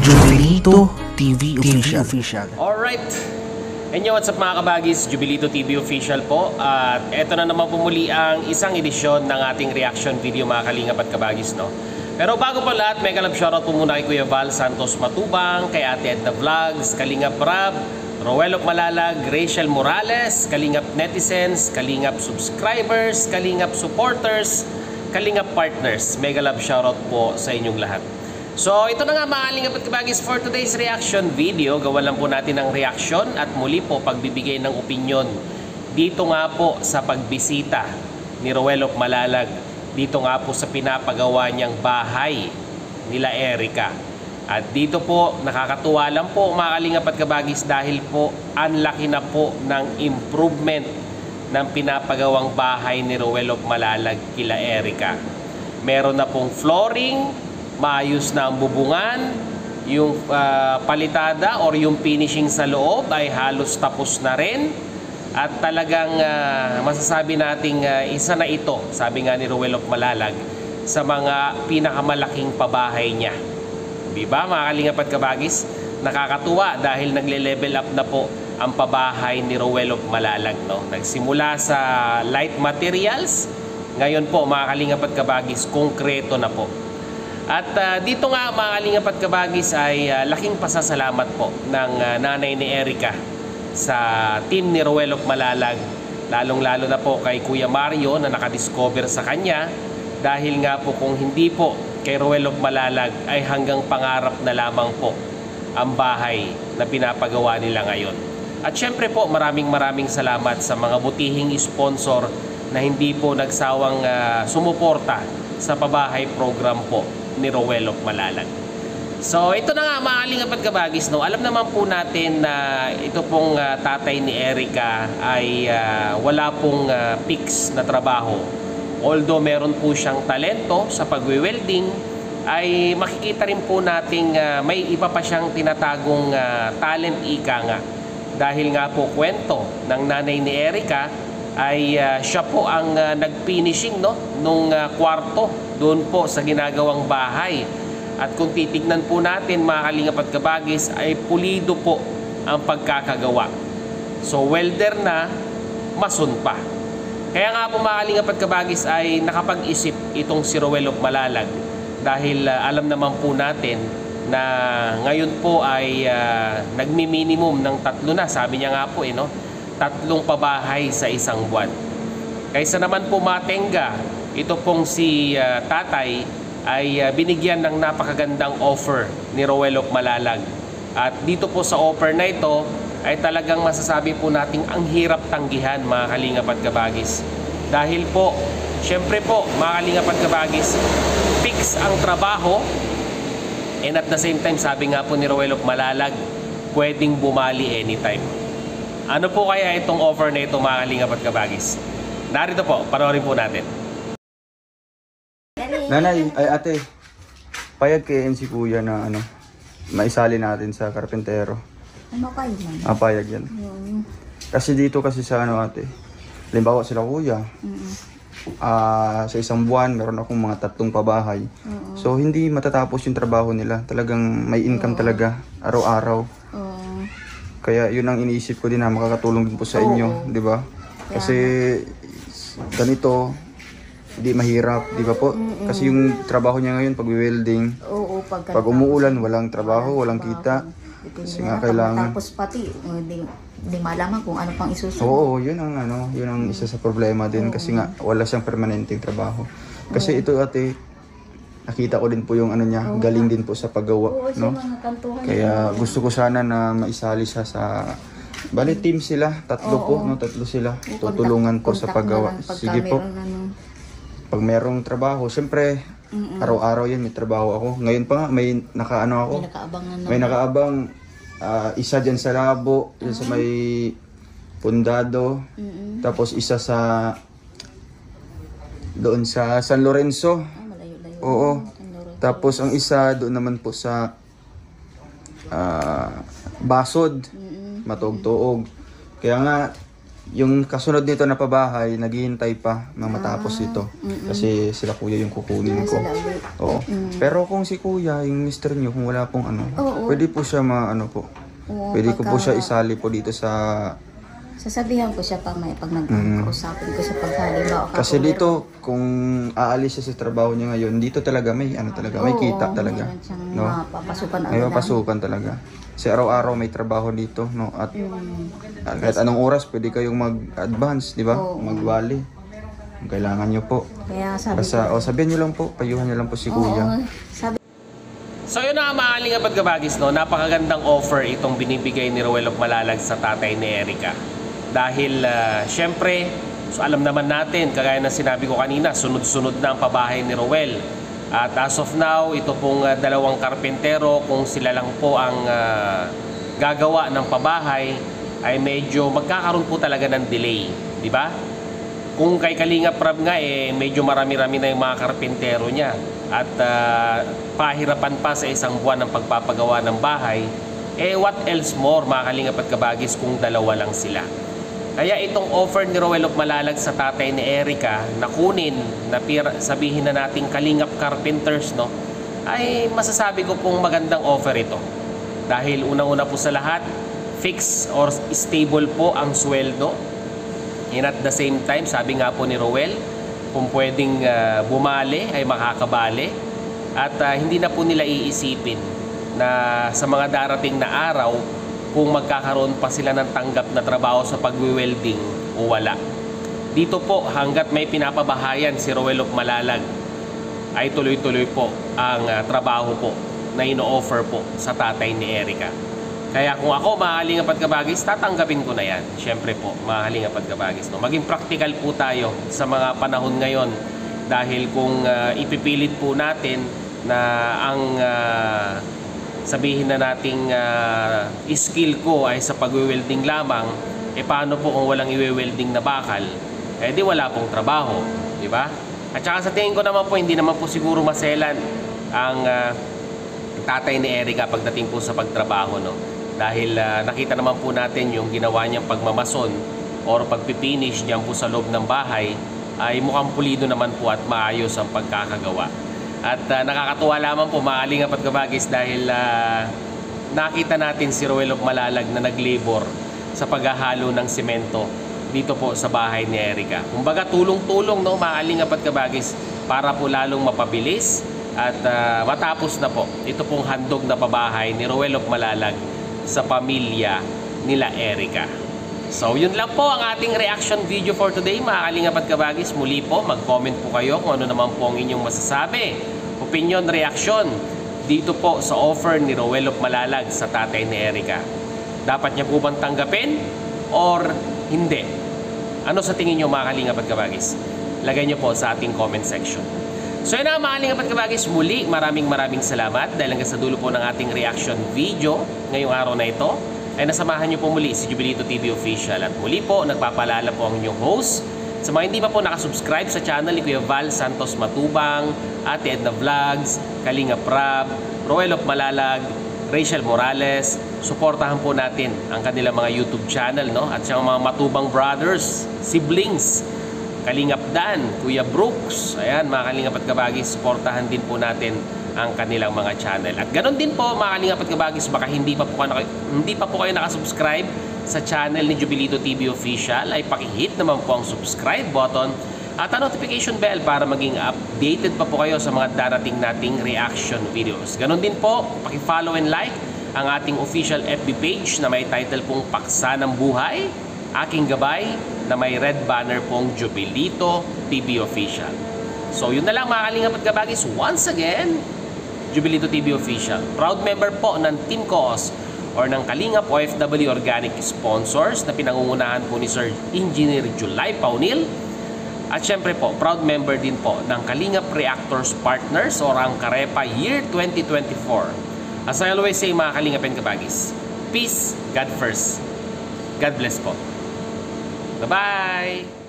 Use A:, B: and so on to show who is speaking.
A: Jubilito TV Official.
B: Alright. And yo, what's up mga kabagis? Jubilito TV Official po. At eto na naman po muli ang isang edisyon ng ating reaction video mga kalingap at kabagis, no? Pero bago pa lahat, mega love shoutout po muna kay Kuya Val Santos Matubang, kay Ate Edna Vlogs, Kalingap Rab, Roel Malalag, Rachel Morales, Kalingap Netizens, Kalingap Subscribers, Kalingap Supporters, Kalingap Partners. Mega love shoutout po sa inyong lahat. So ito na nga mga kalingap at kabagis for today's reaction video. Gawan lang po natin ng reaction at muli po pagbibigay ng opinyon dito nga po sa pagbisita ni Roel Malalag dito nga po sa pinapagawa niyang bahay nila Erica. At dito po nakakatuwa lang po mga kalingap at kabagis dahil po ang laki na po ng improvement ng pinapagawang bahay ni Roel Malalag kila Erica. Meron na pong flooring, maayos na ang bubungan, yung palitada or yung finishing sa loob ay halos tapos na rin. At talagang masasabi nating isa na ito, sabi nga ni Roel Malalag, sa mga pinakamalaking pabahay niya. Diba mga kalingap at kabagis? Nakakatuwa dahil nagle-level up na po ang pabahay ni Roel Malalag, no? Nagsimula sa light materials, ngayon po mga kalingap at kabagis, konkreto na po. At dito nga mga kalingap at kabagis ay laking pasasalamat po ng nanay ni Erica sa team ni Roel Malalag, lalong-lalo na po kay Kuya Mario na nakadiscover sa kanya, dahil nga po kung hindi po kay Roel Malalag ay hanggang pangarap na lamang po ang bahay na pinapagawa nila ngayon. At syempre po maraming salamat sa mga butihing sponsor na hindi po nagsawang sumuporta sa pabahay program po ni Roel Malalag. So ito na nga mga kalingap at kabagis, no? Alam naman po natin na ito pong tatay ni Erica ay wala pong fix na trabaho. Although meron po siyang talento sa pagwe-welding, ay makikita rin po nating may iba pa siyang tinatagong talent ika nga. Dahil nga po kwento ng nanay ni Erica ay siya po ang nag-finishing, no, nung kwarto doon po sa ginagawang bahay. At kung titignan po natin mga kalingap at kabagis ay pulido po ang pagkakagawa. So welder na, mason pa. Kaya nga po mga kalingap at kabagis ay nakapag-isip itong si Roel Malalag dahil alam naman po natin na ngayon po ay nagmi-minimum ng 3 na, sabi niya nga po 3 pabahay sa isang buwan. Kaysa naman po matenga, ito pong si tatay ay binigyan ng napakagandang offer ni Roel Malalag. At dito po sa offer na ito ay talagang masasabi po nating ang hirap tanggihan mga kalingap at kabagis. Dahil po, syempre po mga kalingap at kabagis, fix ang trabaho, and at the same time sabi nga po ni Roel Malalag, pwedeng bumali anytime. Ano po kaya itong offer na ito mga kalingap at kabagis? Narito po, panoorin po natin.
C: Nanay, ay ate, payag kay si kuya na maisali natin sa karpentero.
D: Ano kayo man?
C: Payag yan. Kasi dito kasi sa ate, halimbawa sila kuya, sa isang buwan meron akong mga 3 pabahay. So hindi matatapos yung trabaho nila. Talagang may income talaga, araw-araw. Kaya yun ang iniisip ko din na makakatulong din po sa inyo, di ba? Kasi ganito, hindi mahirap, di ba po? Kasi yung trabaho niya ngayon, pag-welding, pag umuulan, walang trabaho, walang kita. Kasi nga kailangan.
D: Tapos pati, hindi malaman kung ano pang isusunod.
C: Oo, yun ang isa sa problema din. Kasi nga, wala siyang permanenteng trabaho. Kasi ito ate, nakita ko din po yung niya, galing din po sa paggawa, no? Kaya gusto ko sana na maisali siya sa bali team sila, 3 po, no? 3 sila. Tutulungan po sa paggawa. Sige po. Pag merong trabaho, siyempre araw-araw yan may trabaho ako. Ngayon pa nga may ako. May nakaabang isa diyan sa Labo, diyan sa may Pundado. Tapos isa sa doon sa San Lorenzo. Oo. Tapos ang isa doon naman po sa Basod, Matuog-tuog. Kaya nga yung kasunod nito na pabahay, naghihintay pa na matapos ito. Kasi sila kuya yung kukunin ko.
D: Sila ulit.
C: Oo. Pero kung si kuya, yung mister nyo, kung wala pong ano,
D: Oo.
C: pwede po siya ano po.
D: Oo,
C: Pwede ko po
D: pagka-
C: siya isali po dito sa...
D: Sasabihan ko siya pag nag-usapin ko siya pag halimbawa
C: Kasi dito, kung aalis siya sa trabaho niya ngayon, dito talaga may ano talaga, may kita talaga.
D: Meron siyang
C: No?
D: mapapasukan
C: May
D: agad.
C: mapasukan talaga. Kasi araw-araw may trabaho dito, no? At kahit anong oras pwede kayong mag-advance, di ba?
D: Oo.
C: Magwali. Kung kailangan nyo po.
D: Kaya sabi
C: Basta, sabihin nyo lang po, payuhan nyo lang po si
D: ko,
C: kuya.
D: sabi
B: So yun na maaling abad kabagis, no? Napakagandang offer itong binibigay ni Roel of Malalag sa tatay ni Erica. Dahil syempre, so alam naman natin, kagaya ng sinabi ko kanina, sunod-sunod na ang pabahay ni Roel. At as of now, ito pong dalawang karpentero, kung sila lang po ang gagawa ng pabahay, ay medyo magkakaroon po talaga ng delay, di ba? Kung kay Kalinga Prab nga, medyo marami-rami na yung mga karpentero niya. At pahirapan pa sa isang buwan ng pagpapagawa ng bahay, what else more, mga Kalinga at Kabagis, kung dalawa lang sila. Kaya itong offer ni Roel of Malalag sa tatay ni Erica na kunin, na sabihin na nating Kalingap Carpenters, no, ay masasabi ko pong magandang offer ito. Dahil unang-una po sa lahat, fix or stable po ang sweldo. And at the same time, sabi nga po ni Roel, kung pwedeng bumali ay makakabali. At hindi na po nila iisipin na sa mga darating na araw, kung magkakaroon pa sila ng tanggap na trabaho sa pagwi-welding o wala. Dito po, hanggat may pinapabahayan si Roel of Malalag, ay tuloy-tuloy po ang trabaho po na ino-offer po sa tatay ni Erica. Kaya kung ako, maaaling apat kabagis, tatanggapin ko na yan. Siyempre po, maaaling apat kabagis. No? Maging practical po tayo sa mga panahon ngayon. Dahil kung ipipilit po natin na ang... sabihin na nating skill ko ay sa pag-welding lamang, paano po kung walang i-welding na bakal? Di wala pong trabaho, di ba? At saka sa tingin ko naman po, hindi naman po siguro maselan ang tatay ni Erica pagdating po sa pagtrabaho, no? Dahil nakita naman po natin yung ginawa niyang pagmamason or pagpipinish diyan po sa loob ng bahay, ay mukhang pulido naman po at maayos ang pagkakagawa. At nakakatuwa lamang po, maaling apat kabagis, dahil nakita natin si Roel of Malalag na naglabor sa paghahalo ng semento dito po sa bahay ni Erica. Kumbaga tulong-tulong, no, maaling apat kabagis, para po lalong mapabilis at matapos na po ito pong handog na pabahay ni Roel of Malalag sa pamilya nila Erica. So yun lang po ang ating reaction video for today, mga Kalingap at Kabagis. Muli po, mag-comment po kayo kung ano naman po ang inyong masasabi, opinion, reaction dito po sa offer ni Roel of Malalag sa tatay ni Erica. Dapat niya po bang tanggapin or hindi? Ano sa tingin nyo, mga Kalingap at Kabagis? Lagay nyo po sa ating comment section. So yun na, mga Kalingap at Kabagis, muli maraming salamat dahil hanggang sa dulo po ng ating reaction video ngayong araw na ito ay nasamahan niyo po muli si Jubilito TV Official. At muli po, nagpapaalala po ang inyong host. Sa mga hindi pa po nakasubscribe sa channel ni Kuya Val Santos Matubang, Ate Edna Vlogs, Kalinga Prab, Roel of Malalag, Rachel Morales, suportahan po natin ang kanilang mga YouTube channel, no? At siyang mga Matubang Brothers, siblings, Kalingap Dan, Kuya Brooks, ayan, mga Kalingap at Kabagis, suportahan din po natin ang kanilang mga channel. At ganoon din po, mga Kalingap at Kabagis, baka hindi pa po kayo nakasubscribe sa channel ni Jubilito TV Official, ay paki-hit naman po ang subscribe button at ang notification bell para maging updated pa po kayo sa mga darating nating reaction videos. Ganoon din po, paki-follow and like ang ating official FB page na may title pong Paksa ng Buhay, Aking Gabay, na may red banner pong Jubilito TV Official. So yun na lang, mga Kalingap at Kabagis, once again, Jubilito TV Official, proud member po ng Team Coos or ng Kalingap OFW Organic Sponsors na pinangungunahan po ni Sir Engineer July Paunil. At syempre po, proud member din po ng Kalingap Reactors Partners or ang Karepa Year 2024. As I always say, mga Kalingap and Kabagis, peace, God first. God bless po. Bye-bye!